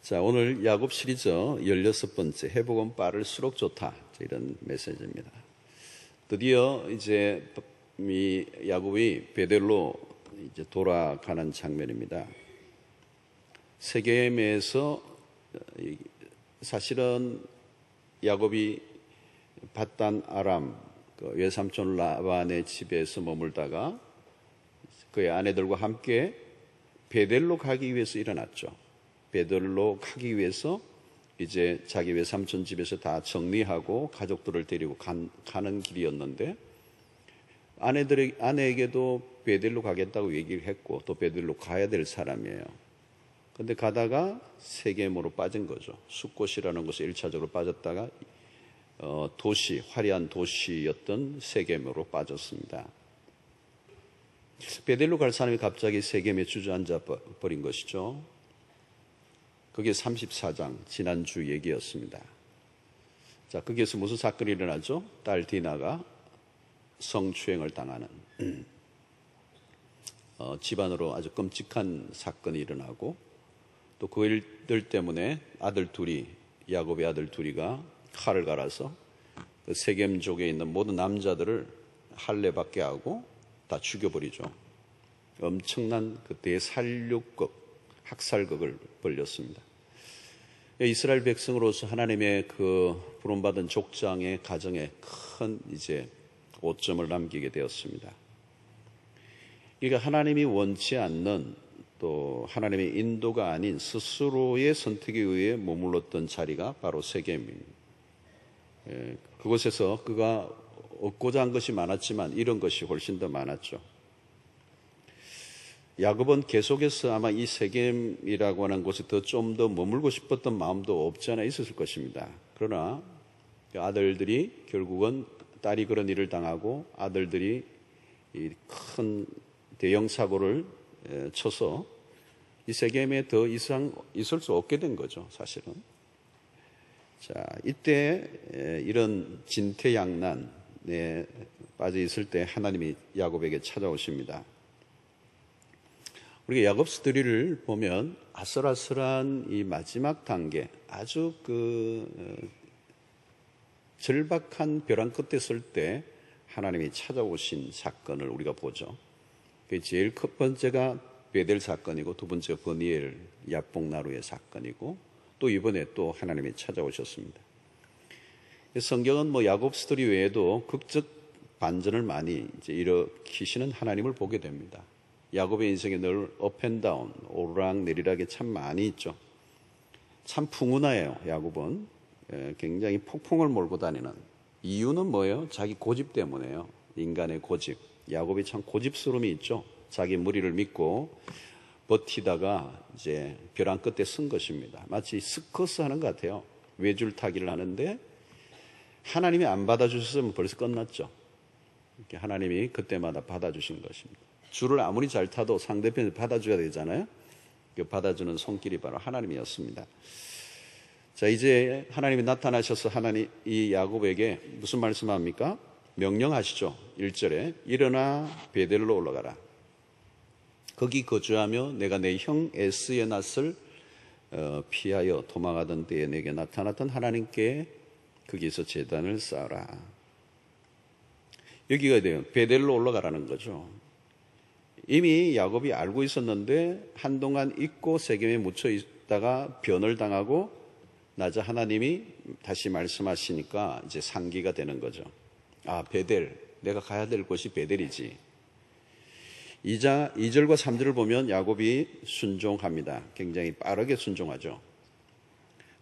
자, 오늘 야곱 시리즈 16번째 회복은 빠를수록 좋다, 이런 메시지입니다. 드디어 이제 이 야곱이 베델로 이제 돌아가는 장면입니다. 세겜에서 사실은 야곱이 밧단 아람 외삼촌 라반의 집에서 머물다가 그의 아내들과 함께 베델로 가기 위해서 일어났죠. 베델로 가기 위해서 이제 자기 외삼촌 집에서 다 정리하고 가족들을 데리고 가는 길이었는데, 아내에게도 베델로 가겠다고 얘기를 했고 또 베델로 가야 될 사람이에요. 근데 가다가 세겜으로 빠진 거죠. 숫곳이라는 곳에 1차적으로 빠졌다가 화려한 도시였던 세겜으로 빠졌습니다. 베델로 갈 사람이 갑자기 세겜에 주저앉아 버린 것이죠. 그게 34장 지난주 얘기였습니다. 자, 거기에서 무슨 사건이 일어나죠? 딸 디나가 성추행을 당하는 집안으로 아주 끔찍한 사건이 일어나고, 또 그 일들 때문에 야곱의 아들 둘이가 칼을 갈아서 그 세겜족에 있는 모든 남자들을 할례받게 하고 다 죽여버리죠. 엄청난 그 대살육극, 학살극을 벌였습니다. 이스라엘 백성으로서 하나님의 그 부름받은 족장의 가정에 큰 이제 오점을 남기게 되었습니다. 그러니까 하나님이 원치 않는, 또 하나님의 인도가 아닌 스스로의 선택에 의해 머물렀던 자리가 바로 세겜입니다. 그곳에서 그가 얻고자 한 것이 많았지만 잃은 것이 훨씬 더 많았죠. 야곱은 계속해서 아마 이 세겜이라고 하는 곳에 좀 더 머물고 싶었던 마음도 없지 않아 있었을 것입니다. 그러나 아들들이 결국은 딸이 그런 일을 당하고 아들들이 이 큰 대형 사고를 쳐서 이 세겜에 더 이상 있을 수 없게 된 거죠, 사실은. 자, 이때 이런 진퇴양난에 빠져 있을 때 하나님이 야곱에게 찾아오십니다. 우리가 야곱 스토리를 보면 아슬아슬한 이 마지막 단계, 아주 절박한 벼랑 끝에 설 때 하나님이 찾아오신 사건을 우리가 보죠. 제일 첫 번째가 베델 사건이고, 두 번째가 버니엘 야복나루의 사건이고, 또 이번에 또 하나님이 찾아오셨습니다. 성경은 야곱 스토리 외에도 극적 반전을 많이 이제 일으키시는 하나님을 보게 됩니다. 야곱의 인생에 늘 업앤다운, 오르락내리락이 참 많이 있죠. 참 풍운하예요, 야곱은. 굉장히 폭풍을 몰고 다니는 이유는 뭐예요? 자기 고집 때문에요. 인간의 고집. 야곱이 참 고집스러움이 있죠. 자기 무리를 믿고 버티다가 이제 벼랑 끝에 쓴 것입니다. 마치 스커스 하는 것 같아요. 외줄타기를 하는데 하나님이 안 받아주셨으면 벌써 끝났죠. 이렇게 하나님이 그때마다 받아주신 것입니다. 줄을 아무리 잘 타도 상대편이 받아줘야 되잖아요. 그 받아주는 손길이 바로 하나님이었습니다. 자, 이제 하나님이 나타나셔서 이 야곱에게 무슨 말씀합니까? 명령하시죠. 1절에 일어나 베델로 올라가라. 거기 거주하며 내가 내 형 에스의 낯을 피하여 도망하던 때에 내게 나타났던 하나님께 거기서 제단을 쌓아라. 여기가 돼요. 베델로 올라가라는 거죠. 이미 야곱이 알고 있었는데 한동안 잊고 세겜에 묻혀 있다가 변을 당하고 나자 하나님이 다시 말씀하시니까 이제 상기가 되는 거죠. 아, 베델, 내가 가야 될 곳이 베델이지. 2절과 3절을 보면 야곱이 순종합니다. 굉장히 빠르게 순종하죠.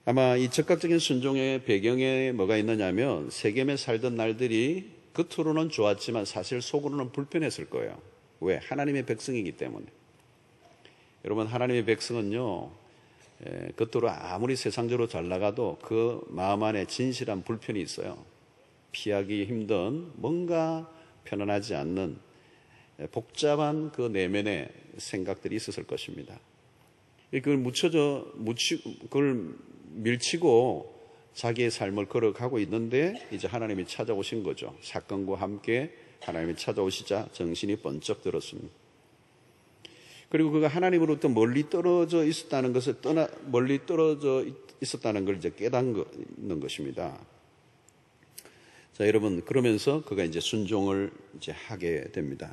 아마 이 즉각적인 순종의 배경에 뭐가 있느냐면, 세겜에 살던 날들이 겉으로는 좋았지만 사실 속으로는 불편했을 거예요. 왜? 하나님의 백성이기 때문에. 여러분, 하나님의 백성은요, 겉으로 아무리 세상적으로 잘 나가도 그 마음 안에 진실한 불편이 있어요. 피하기 힘든, 뭔가 편안하지 않는 복잡한 그 내면의 생각들이 있었을 것입니다. 그걸 그걸 밀치고 자기의 삶을 걸어가고 있는데 이제 하나님이 찾아오신 거죠. 사건과 함께 하나님이 찾아오시자 정신이 번쩍 들었습니다. 그리고 그가 하나님으로부터 멀리 떨어져 있었다는 것을 멀리 떨어져 있었다는 걸 이제 깨닫는 것입니다. 자, 여러분, 그러면서 그가 이제 순종을 이제 하게 됩니다.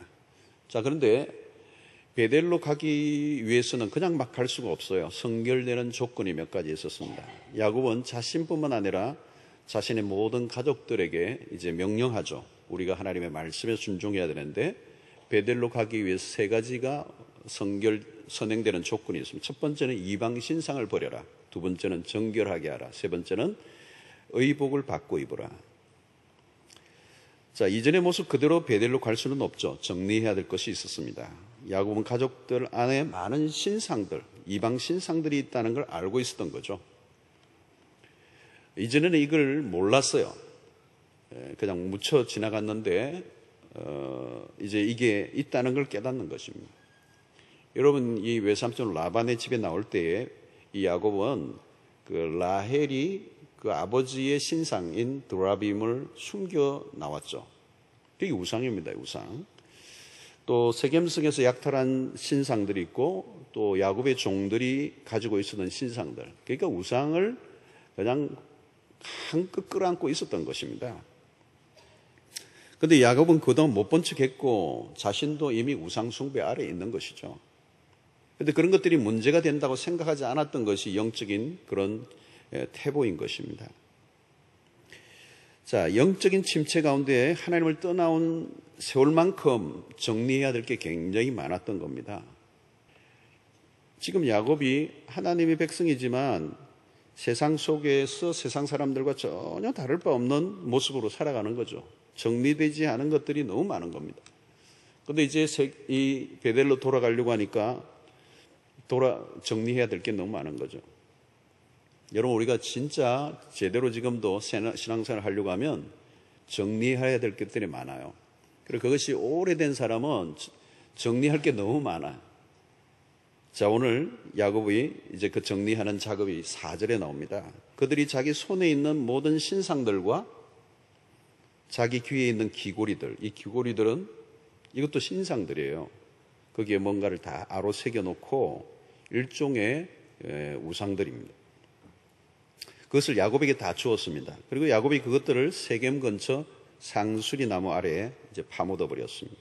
자, 그런데 베델로 가기 위해서는 그냥 막 갈 수가 없어요. 선결되는 조건이 몇 가지 있었습니다. 야곱은 자신뿐만 아니라 자신의 모든 가족들에게 이제 명령하죠. 우리가 하나님의 말씀에 순종해야 되는데 베델로 가기 위해서 세 가지가 선행되는 조건이 있습니다. 첫 번째는 이방 신상을 버려라. 두 번째는 정결하게 하라. 세 번째는 의복을 받고 입으라. 자, 이전의 모습 그대로 베델로 갈 수는 없죠. 정리해야 될 것이 있었습니다. 야곱은 가족들 안에 많은 신상들, 이방 신상들이 있다는 걸 알고 있었던 거죠. 이전에는 이걸 몰랐어요. 그냥 묻혀 지나갔는데 이제 이게 있다는 걸 깨닫는 것입니다. 여러분, 이 외삼촌 라반의 집에 나올 때에 이 야곱은 그 라헬이 그 아버지의 신상인 드라빔을 숨겨 나왔죠. 그게 우상입니다, 우상. 또 세겜성에서 약탈한 신상들이 있고 또 야곱의 종들이 가지고 있었던 신상들. 그러니까 우상을 그냥 한껏 끌어안고 있었던 것입니다. 그런데 야곱은 그동안 못 본 척했고 자신도 이미 우상 숭배 아래에 있는 것이죠. 그런데 그런 것들이 문제가 된다고 생각하지 않았던 것이 영적인 그런 태보인 것입니다. 자, 영적인 침체 가운데 하나님을 떠나온 세월만큼 정리해야 될 게 굉장히 많았던 겁니다. 지금 야곱이 하나님의 백성이지만 세상 속에서 세상 사람들과 전혀 다를 바 없는 모습으로 살아가는 거죠. 정리되지 않은 것들이 너무 많은 겁니다. 그런데 이제 이 베델로 돌아가려고 하니까 정리해야 될 게 너무 많은 거죠. 여러분, 우리가 진짜 제대로 지금도 신앙생활을 하려고 하면 정리해야 될 것들이 많아요. 그리고 그것이 오래된 사람은 정리할 게 너무 많아요. 자, 오늘 야곱이 이제 그 정리하는 작업이 4절에 나옵니다. 그들이 자기 손에 있는 모든 신상들과 자기 귀에 있는 귀고리들, 이 귀고리들은 이것도 신상들이에요. 거기에 뭔가를 다 아로 새겨놓고 일종의 우상들입니다. 그것을 야곱에게 다 주었습니다. 그리고 야곱이 그것들을 세겜 근처 상수리 나무 아래에 이제 파묻어 버렸습니다.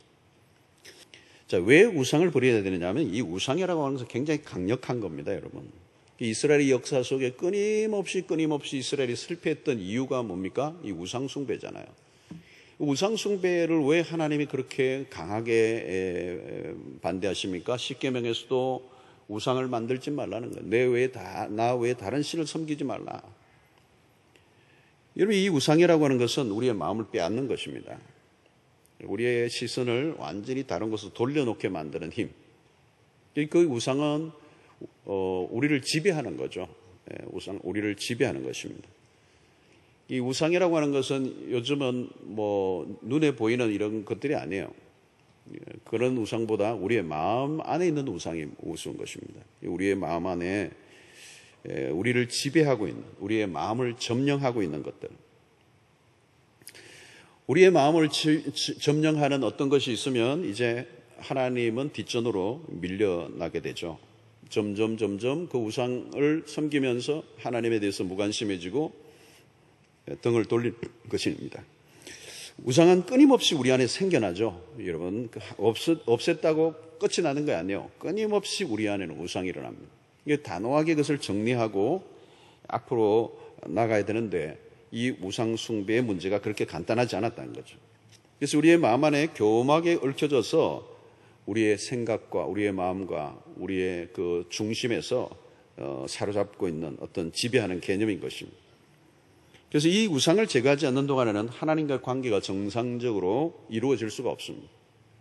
자, 왜 우상을 버려야 되느냐면 이 우상이라고 하는 것은 굉장히 강력한 겁니다, 여러분. 이스라엘의 역사 속에 끊임없이 이스라엘이 실패했던 이유가 뭡니까? 이 우상 숭배잖아요. 우상 숭배를 왜 하나님이 그렇게 강하게 반대하십니까? 십계명에서도 우상을 만들지 말라는 거예요. 나 외에 다른 신을 섬기지 말라. 여러분, 이 우상이라고 하는 것은 우리의 마음을 빼앗는 것입니다. 우리의 시선을 완전히 다른 곳으로 돌려놓게 만드는 힘. 그 우상은 우리를 지배하는 거죠. 우리를 지배하는 것입니다. 이 우상이라고 하는 것은 요즘은 뭐 눈에 보이는 이런 것들이 아니에요. 그런 우상보다 우리의 마음 안에 있는 우상이 우스운 것입니다. 우리의 마음 안에 우리를 지배하고 있는, 우리의 마음을 점령하고 있는 것들. 우리의 마음을 점령하는 어떤 것이 있으면 이제 하나님은 뒷전으로 밀려나게 되죠. 점점 그 우상을 섬기면서 하나님에 대해서 무관심해지고 등을 돌릴 것입니다. 우상은 끊임없이 우리 안에 생겨나죠. 여러분, 없앴다고 끝이 나는 거 아니에요. 끊임없이 우리 안에는 우상이 일어납니다. 이게 단호하게 그것을 정리하고 앞으로 나가야 되는데 이 우상 숭배의 문제가 그렇게 간단하지 않았다는 거죠. 그래서 우리의 마음 안에 교묘하게 얽혀져서 우리의 생각과 우리의 마음과 우리의 그 중심에서 사로잡고 있는 어떤 지배하는 개념인 것입니다. 그래서 이 우상을 제거하지 않는 동안에는 하나님과의 관계가 정상적으로 이루어질 수가 없습니다.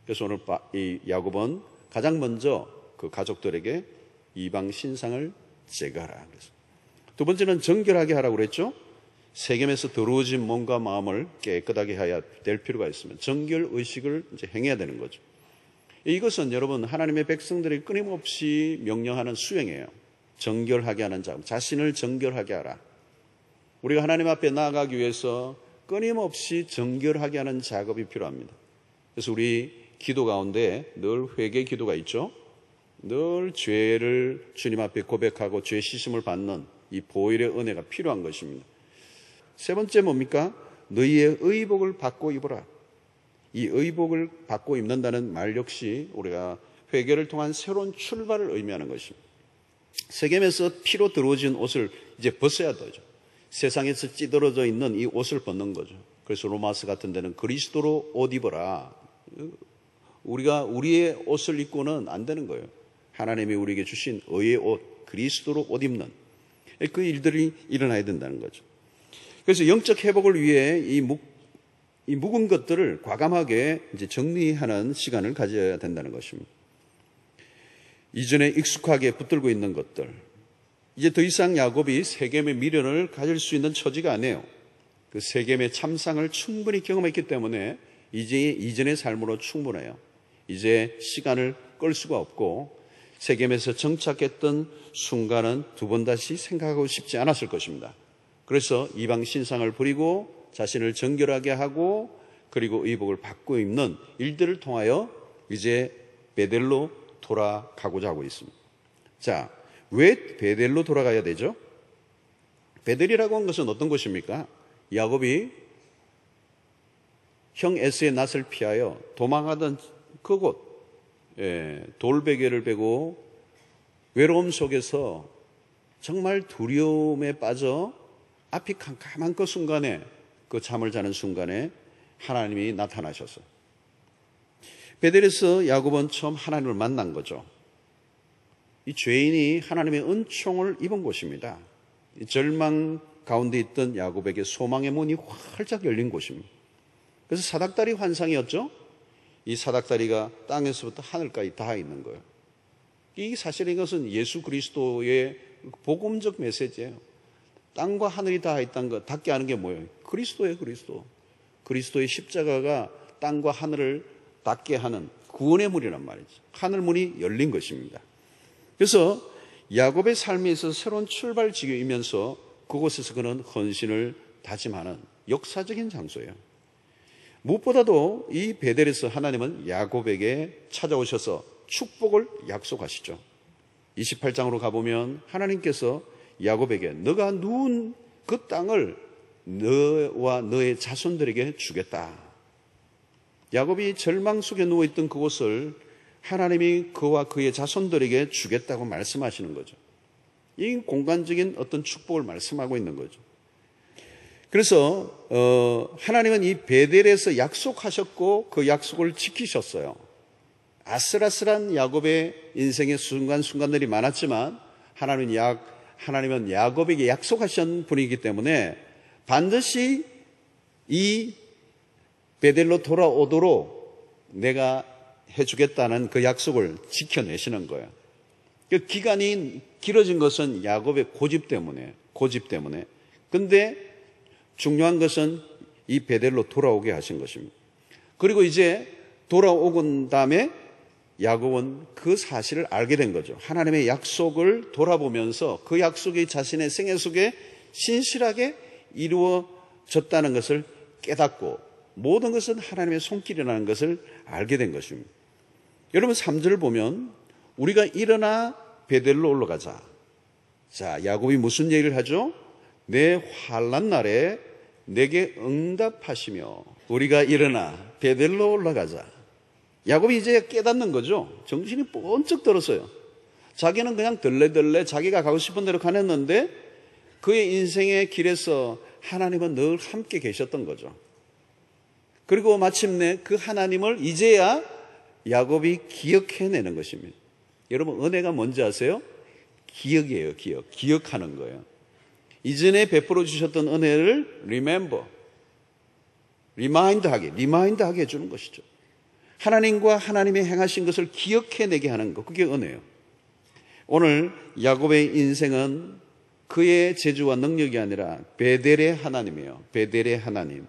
그래서 오늘 이 야곱은 가장 먼저 그 가족들에게 이방 신상을 제거하라 그랬어요. 두 번째는 정결하게 하라고 그랬죠. 세겜에서 더러워진 몸과 마음을 깨끗하게 해야 될 필요가 있으면 정결 의식을 이제 행해야 되는 거죠. 이것은 여러분 하나님의 백성들이 끊임없이 명령하는 수행이에요. 정결하게 하는 작업, 자신을 정결하게 하라. 우리가 하나님 앞에 나아가기 위해서 끊임없이 정결하게 하는 작업이 필요합니다. 그래서 우리 기도 가운데 늘 회개 기도가 있죠. 늘 죄를 주님 앞에 고백하고 죄 씻음을 받는 이 보혈의 은혜가 필요한 것입니다. 세 번째 뭡니까? 너희의 의복을 받고 입어라. 이 의복을 받고 입는다는 말 역시 우리가 회개를 통한 새로운 출발을 의미하는 것입니다. 세겜에서 피로 들어오진 옷을 이제 벗어야 되죠. 세상에서 찌들어져 있는 이 옷을 벗는 거죠. 그래서 로마서 같은 데는 그리스도로 옷 입어라. 우리가 우리의 옷을 입고는 안 되는 거예요. 하나님이 우리에게 주신 의의 옷, 그리스도로 옷 입는 그 일들이 일어나야 된다는 거죠. 그래서 영적 회복을 위해 이 묵은 것들을 과감하게 이제 정리하는 시간을 가져야 된다는 것입니다. 이전에 익숙하게 붙들고 있는 것들, 이제 더 이상 야곱이 세겜의 미련을 가질 수 있는 처지가 아니에요. 그 세겜의 참상을 충분히 경험했기 때문에 이제 이전의 삶으로 충분해요. 이제 시간을 끌 수가 없고 세겜에서 정착했던 순간은 두 번 다시 생각하고 싶지 않았을 것입니다. 그래서 이방 신상을 버리고 자신을 정결하게 하고 그리고 의복을 받고 입는 일들을 통하여 이제 베델로 돌아가고자 하고 있습니다. 자, 왜 베델로 돌아가야 되죠? 베델이라고 한 것은 어떤 곳입니까? 야곱이 형 에스의 낯을 피하여 도망하던 그곳, 돌베개를 베고 외로움 속에서 정말 두려움에 빠져 앞이 캄캄한 그 순간에, 그 잠을 자는 순간에 하나님이 나타나셨어요. 베델에서 야곱은 처음 하나님을 만난 거죠. 이 죄인이 하나님의 은총을 입은 곳입니다. 절망 가운데 있던 야곱에게 소망의 문이 활짝 열린 곳입니다. 그래서 사닥다리 환상이었죠. 이 사닥다리가 땅에서부터 하늘까지 닿아 있는 거예요. 이 사실 이것은 예수 그리스도의 복음적 메시지예요. 땅과 하늘이 닿아 있다는 것, 닿게 하는 게 뭐예요? 그리스도예요, 그리스도. 그리스도의 십자가가 땅과 하늘을 닿게 하는 구원의 문이란 말이죠. 하늘 문이 열린 것입니다. 그래서 야곱의 삶에 있어서 새로운 출발지이면서 그곳에서 그는 헌신을 다짐하는 역사적인 장소예요. 무엇보다도 이 베델에서 하나님은 야곱에게 찾아오셔서 축복을 약속하시죠. 28장으로 가보면 하나님께서 야곱에게 너가 누운 그 땅을 너와 너의 자손들에게 주겠다. 야곱이 절망 속에 누워있던 그곳을 하나님이 그와 그의 자손들에게 주겠다고 말씀하시는 거죠. 이 공간적인 어떤 축복을 말씀하고 있는 거죠. 그래서 하나님은 이 베델에서 약속하셨고 그 약속을 지키셨어요. 아슬아슬한 야곱의 인생의 순간순간들이 많았지만 하나님은 야곱에게 약속하신 분이기 때문에 반드시 이 베델로 돌아오도록 내가 해주겠다는 그 약속을 지켜내시는 거예요. 그 기간이 길어진 것은 야곱의 고집 때문에. 근데 중요한 것은 이 베델로 돌아오게 하신 것입니다. 그리고 이제 돌아오고 다음에 야곱은 그 사실을 알게 된 거죠. 하나님의 약속을 돌아보면서 그 약속이 자신의 생애 속에 신실하게 이루어졌다는 것을 깨닫고 모든 것은 하나님의 손길이라는 것을 알게 된 것입니다. 여러분 3절을 보면 우리가 일어나 베델로 올라가자. 자, 야곱이 무슨 얘기를 하죠? 내 환난 날에 내게 응답하시며 우리가 일어나 베델로 올라가자. 야곱이 이제 깨닫는 거죠. 정신이 번쩍 들었어요. 자기는 그냥 들레들레 자기가 가고 싶은 대로 가냈는데 그의 인생의 길에서 하나님은 늘 함께 계셨던 거죠. 그리고 마침내 그 하나님을 이제야 야곱이 기억해내는 것입니다. 여러분 은혜가 뭔지 아세요? 기억이에요. 기억하는 거예요. 이전에 베풀어 주셨던 은혜를 리마인드하게 해주는 것이죠. 하나님과 하나님의 행하신 것을 기억해내게 하는 것, 그게 은혜예요. 오늘 야곱의 인생은 그의 재주와 능력이 아니라 베델의 하나님이에요. 베델의 하나님.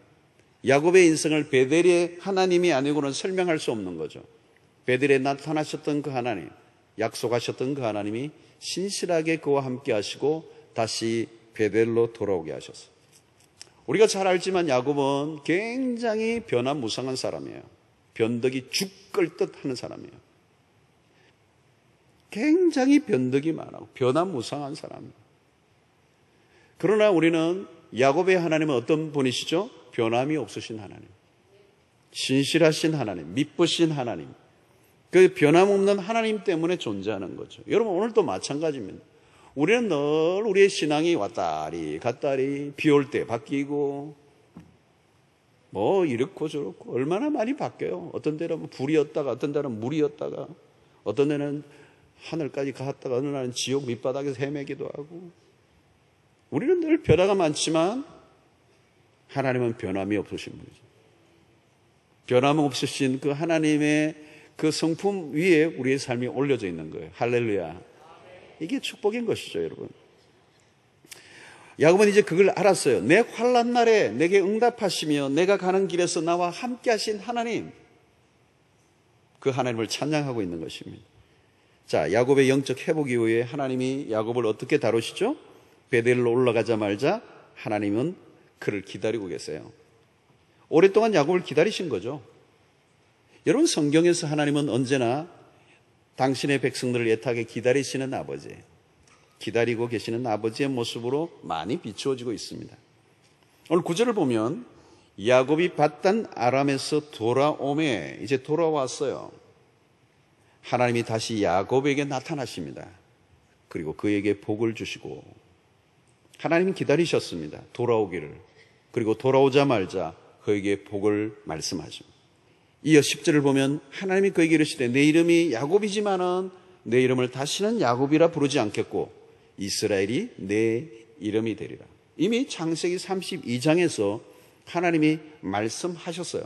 야곱의 인생을 베델의 하나님이 아니고는 설명할 수 없는 거죠. 베델에 나타나셨던 그 하나님, 약속하셨던 그 하나님이 신실하게 그와 함께 하시고 다시 베델로 돌아오게 하셨어요. 우리가 잘 알지만 야곱은 굉장히 변화무쌍한 사람이에요. 변덕이 죽을 듯 하는 사람이에요. 굉장히 변덕이 많고 변화무쌍한 사람입니다. 그러나 우리는 야곱의 하나님은 어떤 분이시죠? 변함이 없으신 하나님, 신실하신 하나님, 믿으신 하나님, 그 변함없는 하나님 때문에 존재하는 거죠. 여러분, 오늘도 마찬가지입니다. 우리는 늘 우리의 신앙이 왔다리 갔다리, 비 올 때 바뀌고 뭐 이렇고 저렇고 얼마나 많이 바뀌어요. 어떤 데는 불이었다가, 어떤 데는 물이었다가, 어떤 데는 하늘까지 갔다가, 어느 날은 지옥 밑바닥에서 헤매기도 하고. 우리는 늘 변화가 많지만 하나님은 변함이 없으신 분이죠. 변함 없으신 그 하나님의 그 성품 위에 우리의 삶이 올려져 있는 거예요. 할렐루야. 이게 축복인 것이죠, 여러분. 야곱은 이제 그걸 알았어요. 내 환난 날에 내게 응답하시며 내가 가는 길에서 나와 함께 하신 하나님, 그 하나님을 찬양하고 있는 것입니다. 자, 야곱의 영적 회복 이후에 하나님이 야곱을 어떻게 다루시죠? 베델로 올라가자마자 하나님은 그를 기다리고 계세요. 오랫동안 야곱을 기다리신 거죠. 여러분, 성경에서 하나님은 언제나 당신의 백성들을 애타게 기다리시는 아버지, 기다리고 계시는 아버지의 모습으로 많이 비추어지고 있습니다. 오늘 9절을 보면 야곱이 밧단 아람에서 돌아오매, 이제 돌아왔어요. 하나님이 다시 야곱에게 나타나십니다. 그리고 그에게 복을 주시고, 하나님이 기다리셨습니다. 돌아오기를. 그리고 돌아오자마자 그에게 복을 말씀하십니다. 이어 10절을 보면 하나님이 그에게 이르시되 내 이름이 야곱이지만은 내 이름을 다시는 야곱이라 부르지 않겠고 이스라엘이 내 이름이 되리라. 이미 창세기 32장에서 하나님이 말씀하셨어요.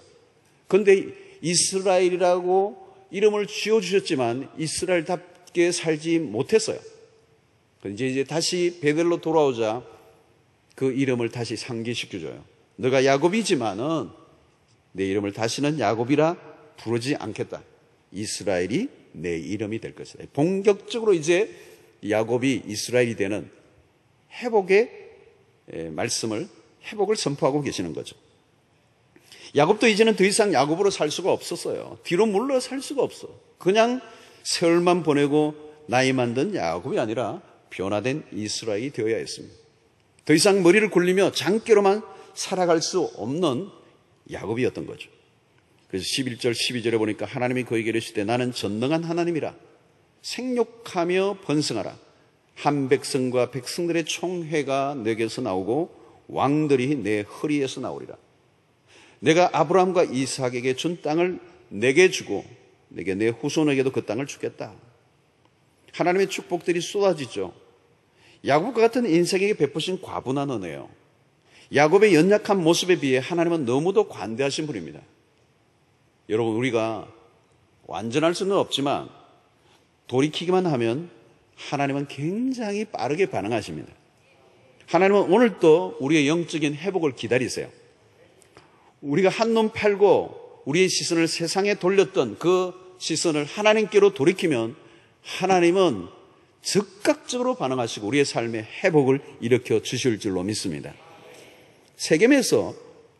그런데 이스라엘이라고 이름을 지어주셨지만 이스라엘답게 살지 못했어요. 이제 다시 베델로 돌아오자 그 이름을 다시 상기시켜줘요. 너가 야곱이지만은 내 이름을 다시는 야곱이라 부르지 않겠다. 이스라엘이 내 이름이 될 것이다. 본격적으로 이제 야곱이 이스라엘이 되는 회복의 말씀을, 회복을 선포하고 계시는 거죠. 야곱도 이제는 더 이상 야곱으로 살 수가 없었어요. 뒤로 물러 살 수가 없어. 그냥 세월만 보내고 나이 만든 야곱이 아니라 변화된 이스라엘이 되어야 했습니다. 더 이상 머리를 굴리며 장기로만 살아갈 수 없는 야곱이었던 거죠. 그래서 11절 12절에 보니까 하나님이 그에게 이르시되 나는 전능한 하나님이라. 생육하며 번성하라. 한 백성과 백성들의 총회가 내게서 나오고 왕들이 내 허리에서 나오리라. 내가 아브라함과 이삭에게 준 땅을 내게 주고 내게 내 후손에게도 그 땅을 주겠다. 하나님의 축복들이 쏟아지죠. 야곱과 같은 인생에게 베푸신 과분한 은혜요. 야곱의 연약한 모습에 비해 하나님은 너무도 관대하신 분입니다. 여러분, 우리가 완전할 수는 없지만 돌이키기만 하면 하나님은 굉장히 빠르게 반응하십니다. 하나님은 오늘도 우리의 영적인 회복을 기다리세요. 우리가 한눈 팔고 우리의 시선을 세상에 돌렸던 그 시선을 하나님께로 돌이키면 하나님은 즉각적으로 반응하시고 우리의 삶의 회복을 일으켜 주실 줄로 믿습니다. 세겜에서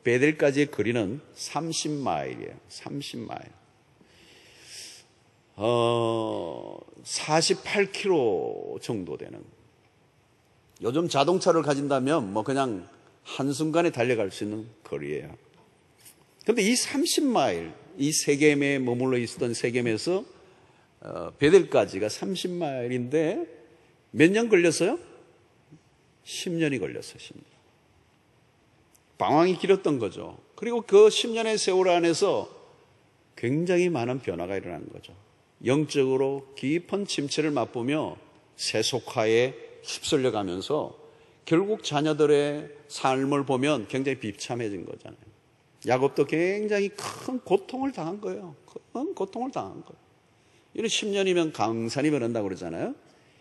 베델까지의 거리는 30마일이에요. 30마일. 48km 정도 되는. 요즘 자동차를 가진다면 뭐 그냥 한순간에 달려갈 수 있는 거리예요. 그런데 이 30마일, 이 세겜에 머물러 있었던 세겜에서 베델까지가 30마일인데 몇 년 걸렸어요? 10년이 걸렸어요. 10년. 방황이 길었던 거죠. 그리고 그 10년의 세월 안에서 굉장히 많은 변화가 일어나는 거죠. 영적으로 깊은 침체를 맛보며 세속화에 휩쓸려 가면서 결국 자녀들의 삶을 보면 굉장히 비참해진 거잖아요. 야곱도 굉장히 큰 고통을 당한 거예요. 큰 고통을 당한 거예요. 이런 10년이면 강산이 변한다고 그러잖아요.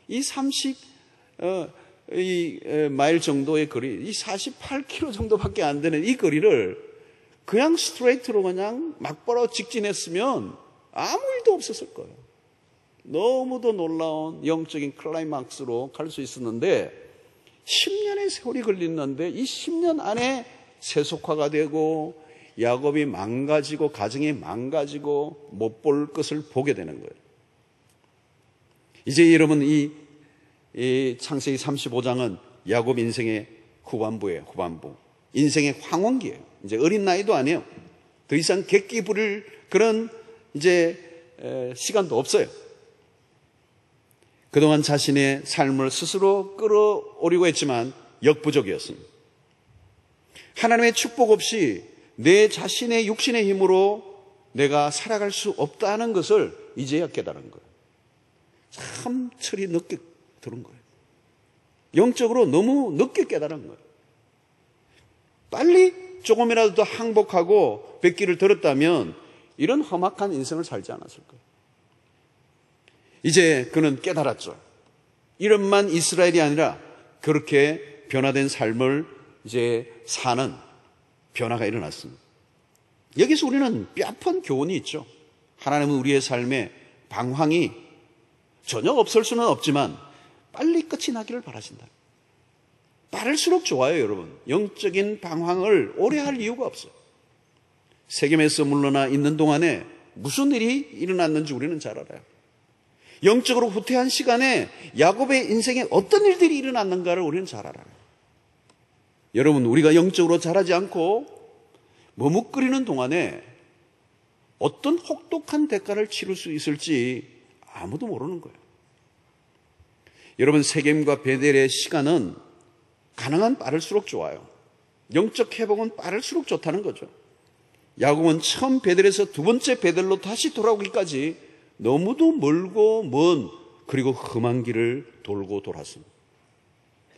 이 30마일 정도의 거리, 이 48km 정도밖에 안 되는 이 거리를 그냥 스트레이트로 그냥 막바로 직진했으면 아무 일도 없었을 거예요. 너무도 놀라운 영적인 클라이막스로 갈 수 있었는데 10년의 세월이 걸렸는데 이 10년 안에 세속화가 되고 야곱이 망가지고 가정이 망가지고 못 볼 것을 보게 되는 거예요. 이제 여러분 이 창세기 35장은 야곱 인생의 후반부예요. 후반부. 인생의 황혼기예요. 이제 어린 나이도 아니에요. 더 이상 객기 부릴 그런 이제 시간도 없어요. 그동안 자신의 삶을 스스로 끌어오려고 했지만 역부족이었습니다. 하나님의 축복 없이 내 자신의 육신의 힘으로 내가 살아갈 수 없다는 것을 이제야 깨달은 거예요. 참 철이 늦게 들은 거예요. 영적으로 너무 늦게 깨달은 거예요. 빨리 조금이라도 더 항복하고 뵙기를 들었다면 이런 험악한 인생을 살지 않았을 거예요. 이제 그는 깨달았죠. 이런만 이스라엘이 아니라 그렇게 변화된 삶을 이제 사는 변화가 일어났습니다. 여기서 우리는 뼈아픈 교훈이 있죠. 하나님은 우리의 삶에 방황이 전혀 없을 수는 없지만 빨리 끝이 나기를 바라신다. 빠를수록 좋아요, 여러분. 영적인 방황을 오래 할 이유가 없어요. 세겜에서 물러나 있는 동안에 무슨 일이 일어났는지 우리는 잘 알아요. 영적으로 후퇴한 시간에 야곱의 인생에 어떤 일들이 일어났는가를 우리는 잘 알아요. 여러분, 우리가 영적으로 자라지 않고 머뭇거리는 동안에 어떤 혹독한 대가를 치를 수 있을지 아무도 모르는 거예요. 여러분, 세겜과 베델의 시간은 가능한 빠를수록 좋아요. 영적 회복은 빠를수록 좋다는 거죠. 야곱은 처음 베델에서 두 번째 베델로 다시 돌아오기까지 너무도 멀고 먼 그리고 험한 길을 돌고 돌았습니다.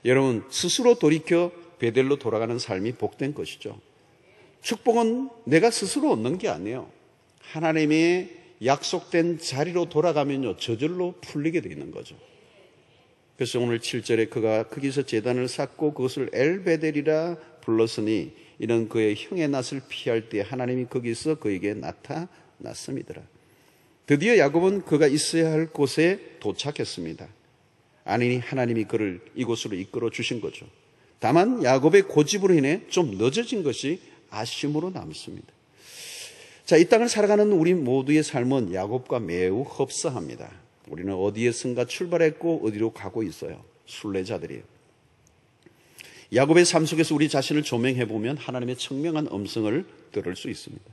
여러분, 스스로 돌이켜 베델로 돌아가는 삶이 복된 것이죠. 축복은 내가 스스로 얻는 게 아니에요. 하나님의 약속된 자리로 돌아가면요, 저절로 풀리게 되어 있는 거죠. 그래서 오늘 7절에 그가 거기서 제단을 쌓고 그것을 엘베델이라 불렀으니 이는 그의 형의 낯을 피할 때 하나님이 거기서 그에게 나타났음이더라. 드디어 야곱은 그가 있어야 할 곳에 도착했습니다. 아니니 하나님이 그를 이곳으로 이끌어 주신 거죠. 다만 야곱의 고집으로 인해 좀 늦어진 것이 아쉬움으로 남습니다. 자, 이 땅을 살아가는 우리 모두의 삶은 야곱과 매우 흡사합니다. 우리는 어디에선가 출발했고 어디로 가고 있어요. 순례자들이에요. 야곱의 삶 속에서 우리 자신을 조명해보면 하나님의 청명한 음성을 들을 수 있습니다.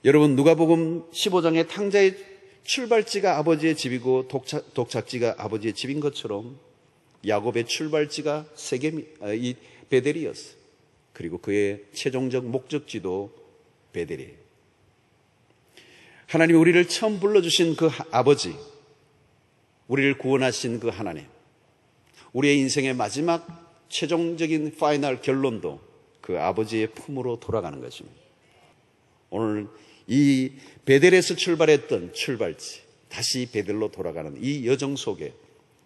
여러분, 누가복음 15장의 탕자의 출발지가 아버지의 집이고 독착지가 아버지의 집인 것처럼 야곱의 출발지가 이 베델이었어요. 그리고 그의 최종적 목적지도 베델이에요. 하나님이 우리를 처음 불러주신 그 아버지, 우리를 구원하신 그 하나님, 우리의 인생의 마지막 최종적인 파이널 결론도 그 아버지의 품으로 돌아가는 것입니다. 오늘 이 베델에서 출발했던 출발지, 다시 베델로 돌아가는 이 여정 속에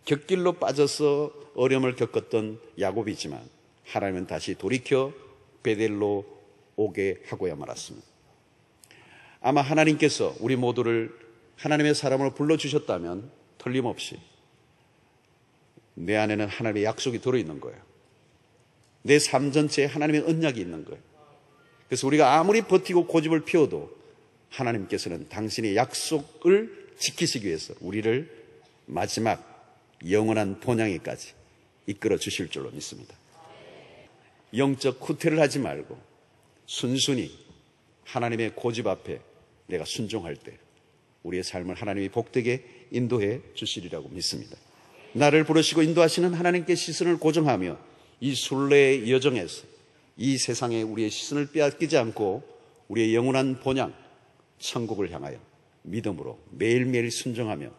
곁길로 빠져서 어려움을 겪었던 야곱이지만 하나님은 다시 돌이켜 베델로 오게 하고야 말았습니다. 아마 하나님께서 우리 모두를 하나님의 사람으로 불러주셨다면 틀림없이 내 안에는 하나님의 약속이 들어있는 거예요. 내 삶 전체에 하나님의 언약이 있는 거예요. 그래서 우리가 아무리 버티고 고집을 피워도 하나님께서는 당신의 약속을 지키시기 위해서 우리를 마지막 영원한 본향에까지 이끌어 주실 줄로 믿습니다. 영적 후퇴를 하지 말고 순순히 하나님의 고집 앞에 내가 순종할 때 우리의 삶을 하나님이 복되게 인도해 주시리라고 믿습니다. 나를 부르시고 인도하시는 하나님께 시선을 고정하며 이 순례의 여정에서 이 세상에 우리의 시선을 빼앗기지 않고 우리의 영원한 본향 천국을 향하여 믿음으로 매일매일 순종하며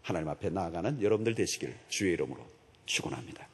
하나님 앞에 나아가는 여러분들 되시길 주의 이름으로 축원합니다.